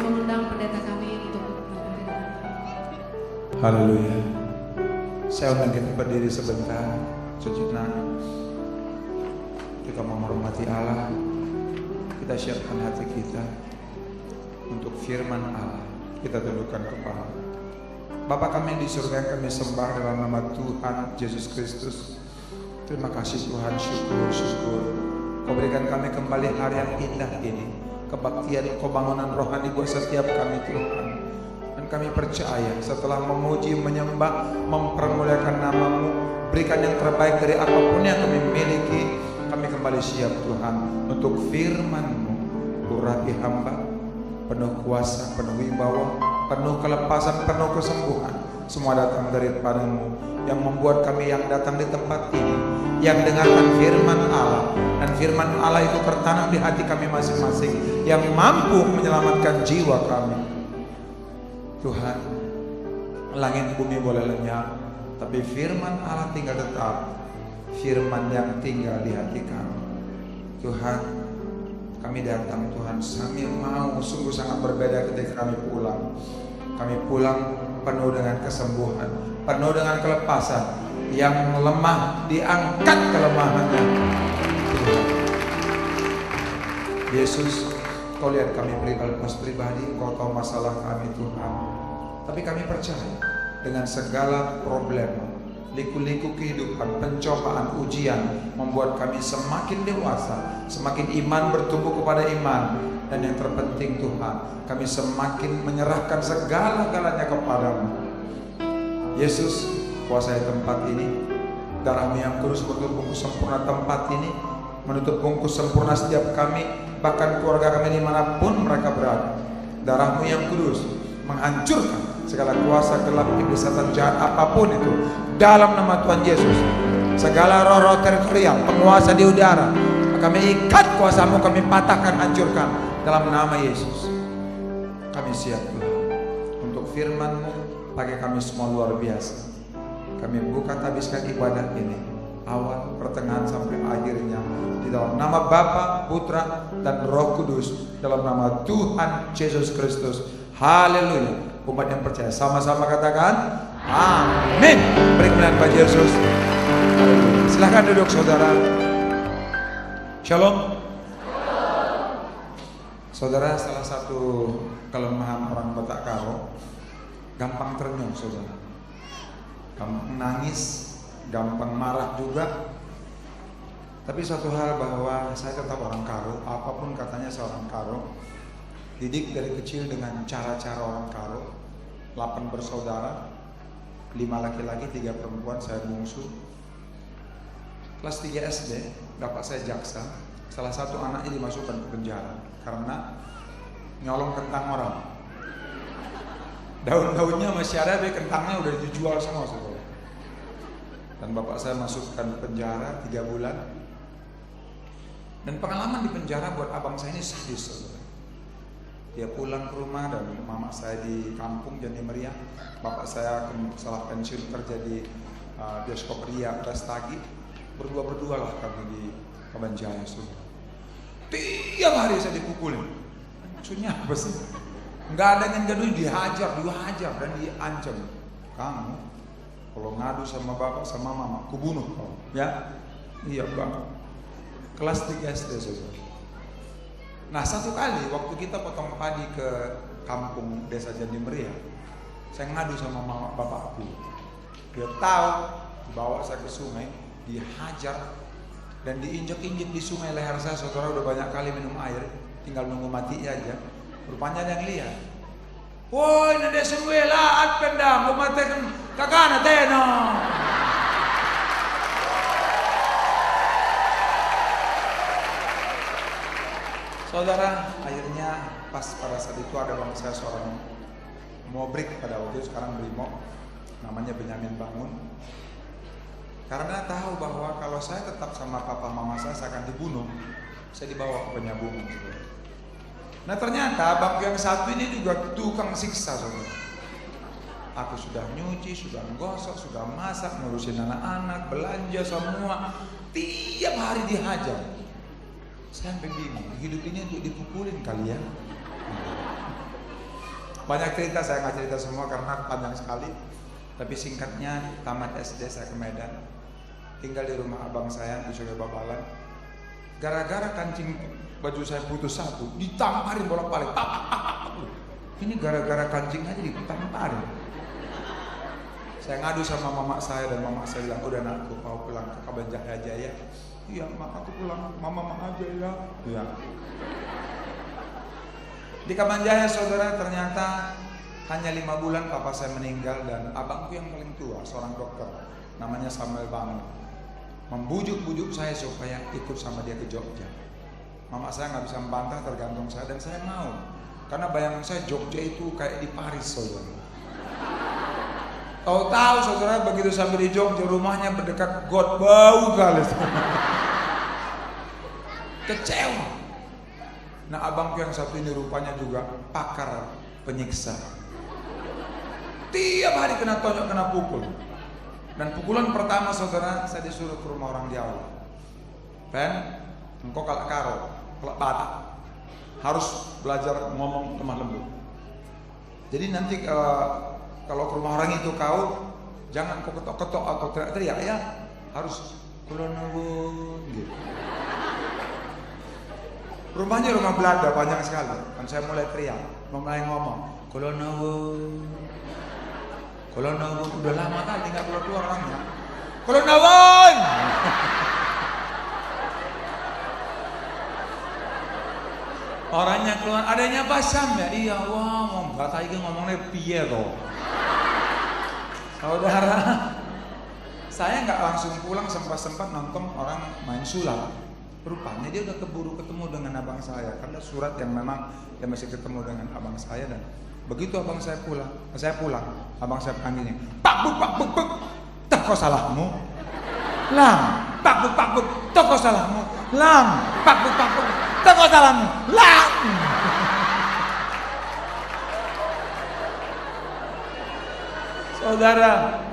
mengundang pendeta kami untuk berdoa. Haleluya. Saya undang kita berdiri sebentar, sejenak. Kita menghormati Allah. Kita siapkan hati kita untuk firman Allah. Kita tundukkan kepala. Bapa kami yang di surga, yang kami sembah dalam nama Tuhan Yesus Kristus. Terima kasih Tuhan, syukur. Kau berikan kami kembali hari yang indah ini, kebaktian, kebangunan rohani buat setiap kami Tuhan. Dan kami percaya setelah memuji, menyembah, mempermuliakan nama-Mu, berikan yang terbaik dari apapun yang kami miliki, kami kembali siap Tuhan untuk firman-Mu. Urapi hamba, penuh kuasa, penuh wibawa, penuh kelepasan, penuh kesembuhan. Semua datang daripada-Mu yang membuat kami yang datang di tempat ini, yang dengarkan firman Allah, dan firman Allah itu tertanam di hati kami masing-masing, yang mampu menyelamatkan jiwa kami. Tuhan, langit bumi boleh lenyap, tapi firman Allah tinggal tetap, firman yang tinggal di hati kami. Tuhan, kami datang Tuhan, kami mau sungguh sangat berbeda ketika kami pulang. Kami pulang penuh dengan kesembuhan, penuh dengan kelepasan. Yang lemah diangkat kelemahannya. Tuhan Yesus, Kau lihat kami lepas pribadi, Kau tahu masalah kami Tuhan. Tapi kami percaya dengan segala problema, liku-liku kehidupan, pencobaan, ujian membuat kami semakin dewasa, semakin iman bertumbuh kepada iman, dan yang terpenting Tuhan, kami semakin menyerahkan segala-galanya kepadamu. Yesus, kuasai tempat ini, darah-Mu yang kudus menutup bungkus sempurna tempat ini, menutup bungkus sempurna setiap kami, bahkan keluarga kami dimanapun mereka berada. Darah-Mu yang kudus menghancurkan segala kuasa gelap, iblis, setan jahat apapun itu dalam nama Tuhan Yesus. Segala roh-roh teritorial, penguasa di udara, kami ikat kuasa-Mu, kami patahkan, hancurkan dalam nama Yesus. Kami siap Tuhan untuk firman-Mu. Pakai kami semua luar biasa. Kami buka habiskan ibadah ini, awal, pertengahan sampai akhirnya, di dalam nama Bapa, Putra, dan Roh Kudus, dalam nama Tuhan Yesus Kristus. Haleluya. Umat yang percaya sama-sama katakan amin. Beri kemuliaan bagi Yesus. Silahkan duduk saudara. Shalom. Saudara, salah satu kelemahan orang Batak Karo, gampang ternyuh saudara, gampang nangis, gampang marah juga. Tapi satu hal bahwa saya tetap orang Karo, apapun katanya seorang Karo, didik dari kecil dengan cara-cara orang Karo. 8 bersaudara, 5 laki-laki, 3 perempuan, saya bungsu. Kelas 3 SD, bapak saya jaksa. Salah satu anaknya dimasukkan ke penjara karena nyolong kentang orang. Daun-daunnya masih ada, tapi kentangnya udah dijual semua saudara. Dan bapak saya masukkan ke penjara 3 bulan. Dan pengalaman di penjara buat abang saya ini sadis saudara. Dia pulang ke rumah dan mama saya di kampung Jani Meriah. Bapak saya salah pensiun kerja di bioskop Ria Prestagi. Berdua lah kami di Kabanjaya saudara. Tiap hari saya dipukulin. Maksudnya apa sih? Nggak ada yang gaduh, dihajar dan diancam. Kamu kalau ngadu sama bapak sama mama, kubunuh kau. Ya? Iya bang. Kelas 3 SD saudara. Nah satu kali waktu kita potong padi ke kampung desa Jani Meriah, saya ngadu sama mama bapakku. Dia tahu, dibawa saya ke sungai, dihajar dan diinjek-injek di sungai leher saya. Saudara udah banyak kali minum air, tinggal nunggu mati aja. Rupanya ada yang lihat. Woi, nade semwela at pendam, lumatekan kakana teno. Saudara, akhirnya pas pada saat itu ada bang saya seorang mobrik pada waktu itu, sekarang brimob, namanya Benyamin Bangun. Karena tahu bahwa kalau saya tetap sama papa mama saya akan dibunuh, saya dibawa ke penyambungan. Nah ternyata bang yang satu ini juga tukang siksa saudara. Aku sudah nyuci, sudah gosok, sudah masak, ngurusin anak-anak, belanja semua, tiap hari dihajar. Saya sampai bingung, hidup ini untuk dipukulin kali ya. Banyak cerita, saya nggak cerita semua karena panjang sekali. Tapi singkatnya, tamat SD saya ke Medan, tinggal di rumah abang saya di Sungai Babalan. Gara-gara kancing baju saya putus satu, ditamparin bolak-balik. Ini gara-gara kancing aja ditamparin. Saya ngadu sama mama saya dan mama saya bilang, udah nak, aku mau pulang ke Kabanjah aja ya. Iya mak, aku pulang, mama aja ya. Iya. Di Kabanjaya saudara, ternyata hanya 5 bulan papa saya meninggal dan abangku yang paling tua, seorang dokter, namanya Samuel Bangun, membujuk-bujuk saya supaya ikut sama dia ke Jogja. Mama saya nggak bisa membantah, tergantung saya, dan saya mau, karena bayangan saya Jogja itu kayak di Paris saudara. Tahu-tahu saudara, begitu sampai di Jogja, rumahnya berdekat got, bau kali. Kecewa. Nah abangku yang satu ini rupanya juga pakar penyiksa. Tiap hari kena tonjok, kena pukul. Dan pukulan pertama saudara, saya disuruh ke rumah orang Jawa. Ben, engkau kalak karo, kalak batak, harus belajar ngomong lemah lembut. Jadi nanti kalau ke rumah orang itu kau jangan kau ketok-ketok atau teriak-teriak ya, harus kula nuwun gitu. Rumahnya rumah Belanda, panjang sekali. Kan saya mulai teriak, mulai ngomong, kula nuwun. Kula nuwun, udah lama kali nggak keluar orangnya. Kula nuwun. Orangnya keluar, adanya Basam ya? Iya, wah, mau kata iki ngomongnya piye toh? Saudara, saya nggak langsung pulang, sempat nonton orang main sulap. Rupanya dia udah keburu ketemu dengan abang saya, karena surat yang memang dia masih ketemu dengan abang saya. Dan begitu abang saya pulang, abang saya panggilnya, pak buk, tak kau salahmu, lang, pak buk, tak kau salahmu, lang, pak buk, tak kau salahmu, lang. Saudara,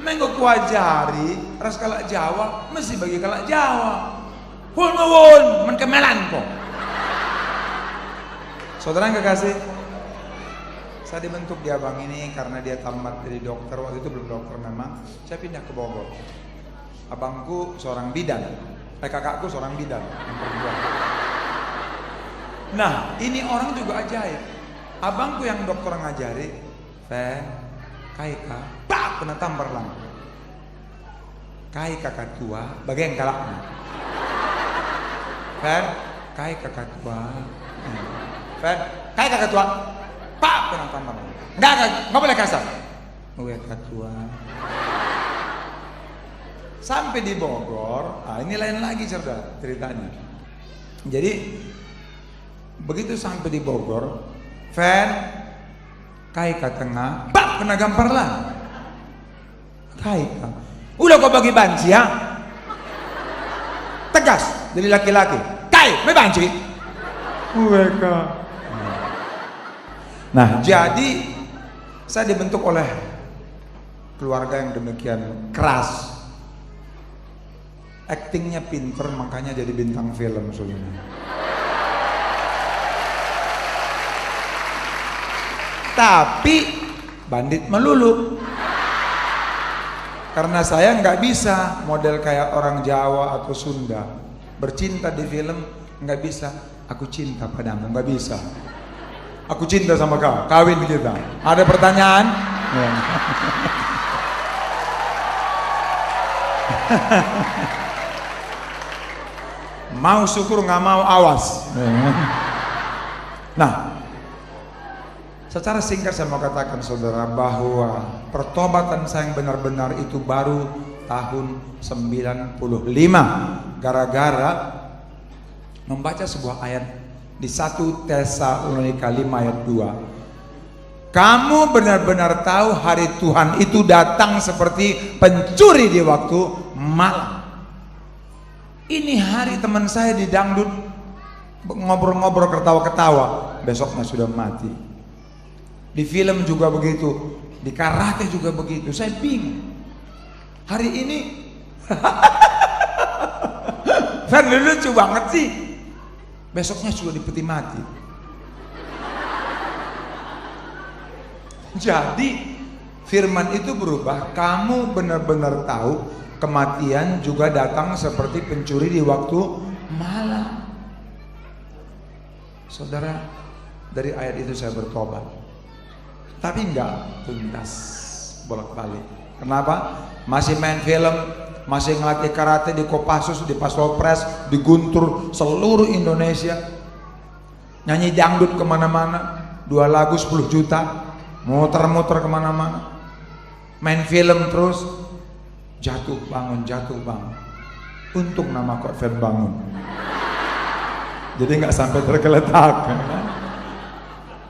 mengko kuajari ras kalak Jawa, mesti bagi kalak Jawa. Wun, menkemelan kok. Saudara yang kekasih, saya dibentuk di abang ini karena dia tamat dari dokter. Waktu itu belum dokter memang. Saya pindah ke Bogor. Abangku seorang bidan, kakakku seorang bidan. Nah, ini orang juga ajaib. Abangku yang dokter ngajari, kaika, pak kena tampar lang. Kai kakak tua, bagian kalaknya. Kai kakak tua, kai kakak tua, pak kena tampar. Nggak boleh kasar. Kakak tua. Sampai di Bogor, ini lain lagi saudara ceritanya. Jadi begitu sampai di Bogor, kai ke tengah, pak kena gampar lah. Kai, udah kau bagi banci ya? Tegas dari laki-laki. Kai, me banci. Nah, jadi saya dibentuk oleh keluarga yang demikian keras. Aktingnya pinter, makanya jadi bintang film sebenarnya. Tapi bandit melulu. Karena saya nggak bisa model kayak orang Jawa atau Sunda, bercinta di film nggak bisa. Aku cinta padamu, nggak bisa. Aku cinta sama kau, kawin kita. Ada pertanyaan? Mau syukur nggak mau awas. Nah, secara singkat saya mau katakan saudara bahwa pertobatan saya yang benar-benar itu baru tahun 95 gara-gara membaca sebuah ayat di 1 Tesalonika 5 ayat 2. Kamu benar-benar tahu hari Tuhan itu datang seperti pencuri di waktu malam. Ini hari teman saya di dangdut ngobrol-ngobrol, ketawa-ketawa, besoknya sudah mati. Di film juga begitu, di karate juga begitu. Saya bingung. Hari ini Fan lucu banget sih. Besoknya sudah di peti mati. Jadi firman itu berubah. Kamu benar-benar tahu kematian juga datang seperti pencuri di waktu malam. Saudara, dari ayat itu saya bertobat, tapi enggak tuntas, bolak-balik. Kenapa? Masih main film, masih ngelatih karate di Kopassus, di Paslopres, di Guntur, seluruh Indonesia. Nyanyi dangdut kemana-mana, 2 lagu 10 juta, muter-muter kemana-mana. Main film terus, jatuh bangun. Untung nama kok film bangun, jadi nggak sampai tergeletak.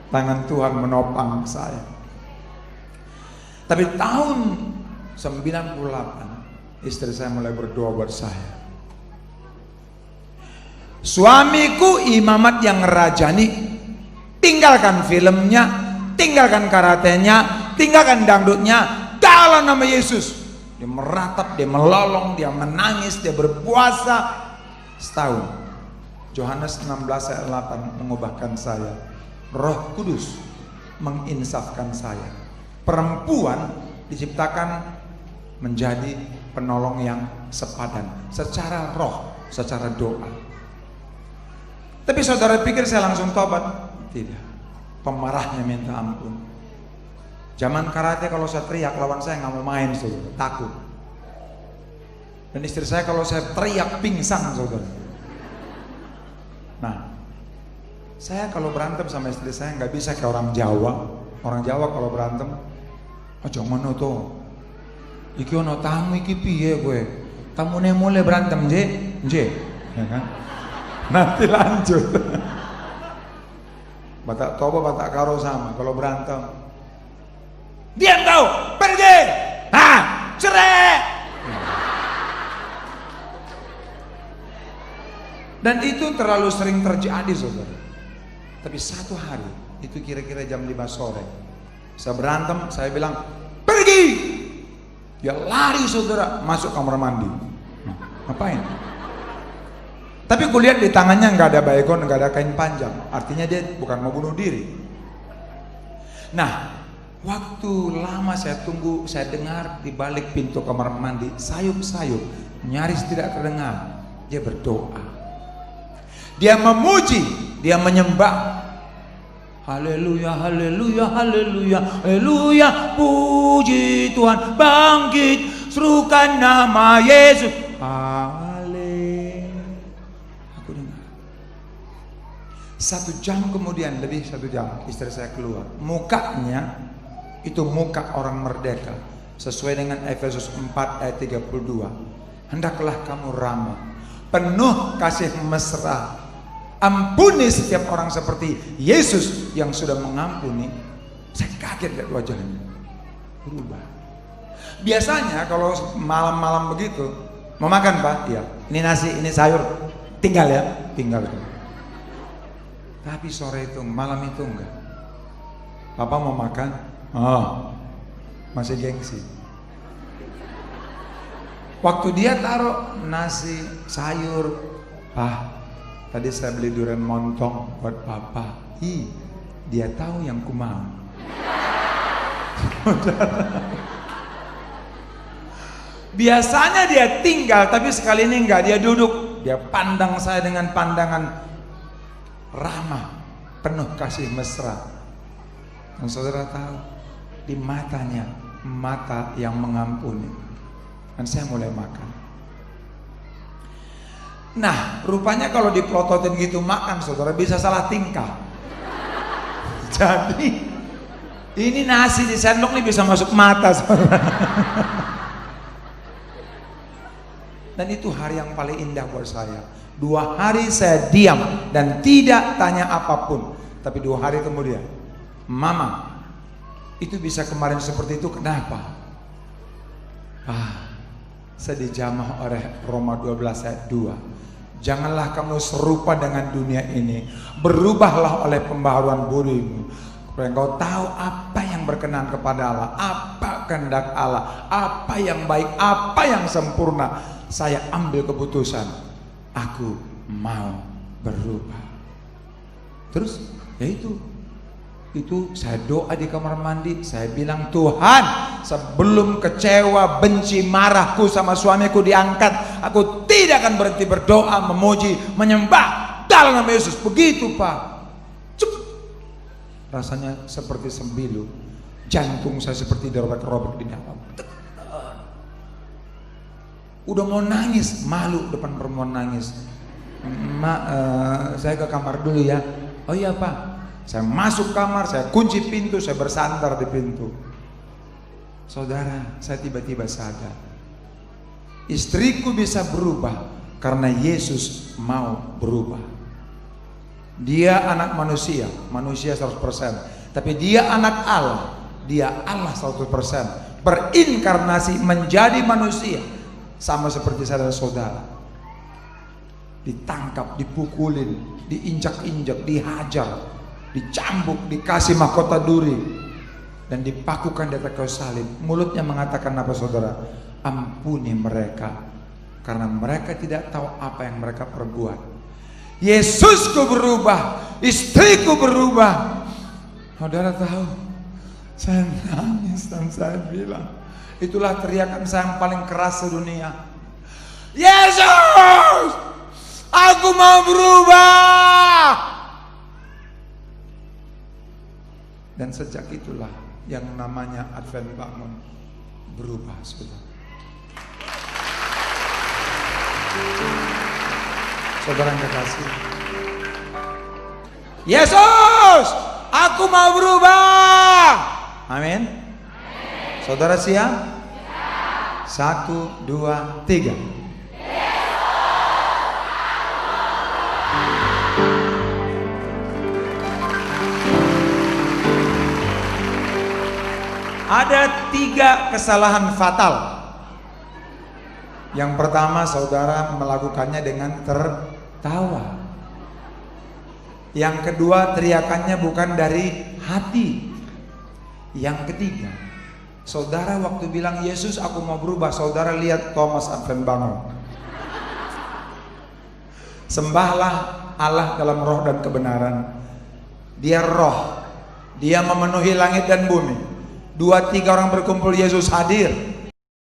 Tangan Tuhan menopang saya. Tapi tahun 98 istri saya mulai berdoa buat saya. Suamiku imamat yang ngerajani, tinggalkan filmnya, tinggalkan karatenya, tinggalkan dangdutnya, dalam nama Yesus. Dia meratap, dia melolong, dia menangis, dia berpuasa setahun. Yohanes 16 ayat 8 mengubahkan saya. Roh Kudus menginsafkan saya. Perempuan diciptakan menjadi penolong yang sepadan secara roh, secara doa. Tapi saudara pikir saya langsung tobat? Tidak. Pemarahnya minta ampun. Zaman karate kalau saya teriak lawan saya nggak mau main, saudara, takut. Dan istri saya kalau saya teriak pingsan, saudara. Nah, saya kalau berantem sama istri saya nggak bisa kayak orang Jawa. Orang Jawa kalau berantem, aja ngono to. Iki ono tamu iki piye kowe? Tamune mulai berantem, nje, ya kan? Nanti lanjut. Batak Toba, Batak Karo sama. Kalau berantem, diam kau, pergi, cerai. Dan itu terlalu sering terjadi, saudara. Tapi satu hari, itu kira-kira jam 5 sore, saya berantem, saya bilang, pergi. Dia lari, saudara, masuk kamar mandi. Ngapain? Tapi kulihat di tangannya nggak ada baygon, nggak ada kain panjang. Artinya dia bukan mau bunuh diri. Nah, waktu lama saya tunggu, saya dengar di balik pintu kamar mandi sayup-sayup, nyaris tidak terdengar. Dia berdoa, dia memuji, dia menyembah. Haleluya, haleluya, haleluya, haleluya, puji Tuhan, bangkit, serukan nama Yesus. Aku dengar. 1 jam kemudian, lebih 1 jam, istri saya keluar. Mukanya itu muka orang merdeka, sesuai dengan Efesus 4 ayat 32. Hendaklah kamu ramah, penuh kasih mesra, ampuni setiap orang seperti Yesus yang sudah mengampuni. Saya kaget lihat wajahnya berubah. Biasanya kalau malam-malam begitu, mau makan Pak? Iya. Ini nasi, ini sayur, tinggal ya, tinggal. Tapi sore itu, malam itu enggak. Papa mau makan? Oh, masih gengsi. Waktu dia taruh nasi, sayur, tadi saya beli durian montong buat papa. Dia tahu yang ku mau. Biasanya dia tinggal, tapi sekali ini enggak. Dia duduk, dia pandang saya dengan pandangan ramah, penuh kasih mesra. Dan saudara tahu, di matanya mata yang mengampuni. Dan saya mulai makan. Nah, rupanya kalau dipelototin gitu makan, saudara, bisa salah tingkah. Jadi ini nasi di sendok nih bisa masuk mata, saudara. Dan itu hari yang paling indah buat saya. 2 hari saya diam dan tidak tanya apapun. Tapi 2 hari kemudian, Mama, itu bisa kemarin seperti itu, kenapa? Saya dijamah oleh Roma 12 ayat 2. Janganlah kamu serupa dengan dunia ini, berubahlah oleh pembaharuan bodimu, supaya engkau tahu apa yang berkenan kepada Allah, apa kehendak Allah, apa yang baik, apa yang sempurna. Saya ambil keputusan, aku mau berubah. Terus, ya itu Itu saya doa di kamar mandi, saya bilang, Tuhan, sebelum kecewa, benci, marahku sama suamiku diangkat, aku tidak akan berhenti berdoa, memuji, menyembah dalam nama Yesus. Begitu Pak. Cuk. Rasanya seperti sembilu, jantung saya seperti dirobek-robek di dalam. Udah mau nangis, malu depan perempuan nangis. Saya ke kamar dulu ya. Oh iya Pak. Saya masuk kamar, saya kunci pintu, saya bersandar di pintu. Saudara, saya tiba-tiba sadar, istriku bisa berubah karena Yesus mau berubah. Dia anak manusia, manusia 100%, tapi dia anak Allah, dia Allah 100%, berinkarnasi menjadi manusia, sama seperti saya dan saudara. Ditangkap, dipukulin, diinjak-injak, dihajar, dicambuk, dikasih mahkota duri, dan dipakukan di atas kayu salib. Mulutnya mengatakan apa saudara? Ampuni mereka, karena mereka tidak tahu apa yang mereka perbuat. Yesusku berubah, istriku berubah. Saudara tahu, saya nangis dan saya bilang, itulah teriakan saya yang paling keras sedunia. Yesus, aku mau berubah. Dan sejak itulah yang namanya Advent Bangun berubah, saudara. Saudara yang kekasih, Yesus, aku mau berubah. Amin. Saudara siap? 1, 2, 3. Ada 3 kesalahan fatal. Yang pertama, saudara melakukannya dengan tertawa. Yang kedua, teriakannya bukan dari hati. Yang ketiga, saudara waktu bilang Yesus aku mau berubah, saudara lihat Thomas Advent Bangun. Sembahlah Allah dalam roh dan kebenaran. Dia roh, dia memenuhi langit dan bumi. 2-3 orang berkumpul, Yesus hadir.